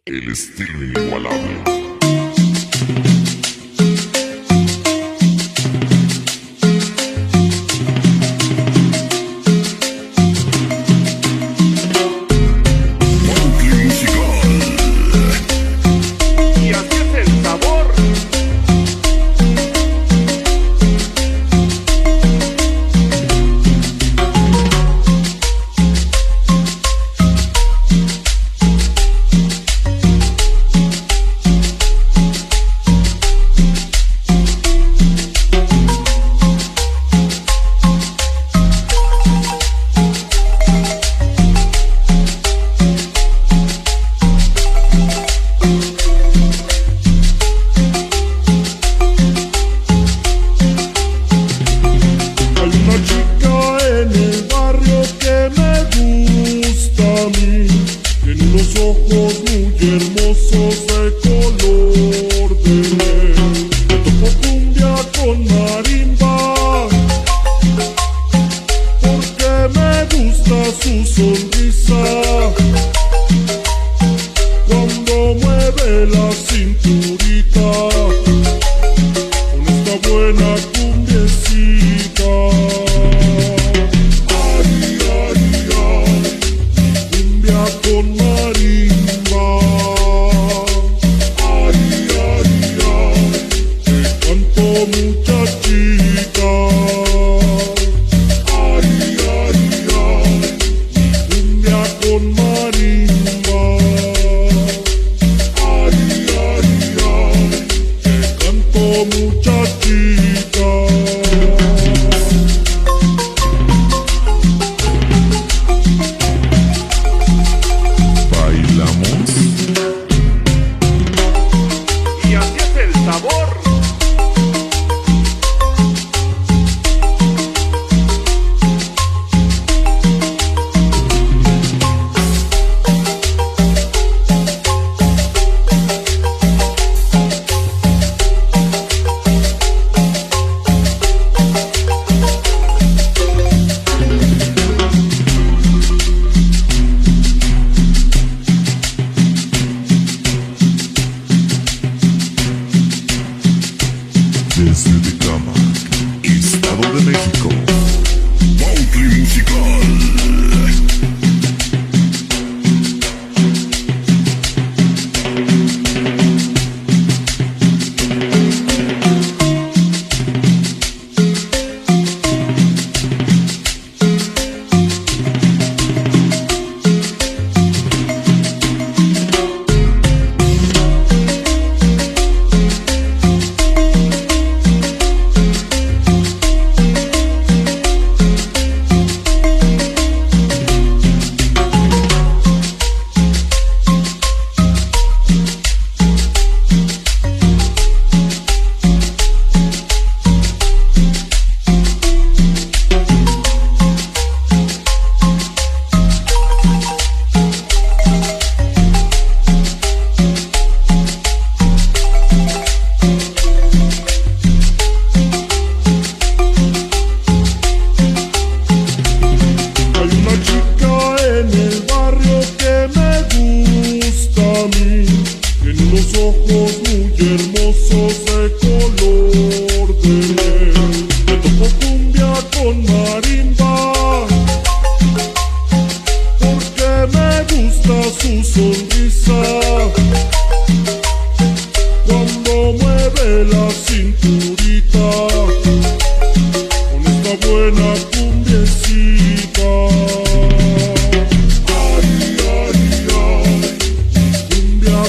El estilo inigualable. Mowgli musical. Y así es el sabor. Hay una chica en el barrio que me gusta a mí. Tiene unos ojos muy hermosos de color de miel. Le tocó cumbia con marimba porque me gusta su sonrisa cuando mueve la cinturita con esta buena cumbiecita. Ay, ay, ay, cumbia con marimba. Ay, ay, ay, te canto muchachita. Ay, ay, ay, cumbia con marimba. Ay, ay, ay, te canto muchachita. Bailamos. Y así es el sabor. Desde Tecámac, Estado de México. Mowgli musical. Hay una chica en el barrio que me gusta a mí. Tiene unos ojos muy hermosos de color de miel. Le tocó cumbia con marimba porque me gusta su sonrisa cuando mueve la cinturita con esta buena cumbiecita. Ay, ay, ay, cumbia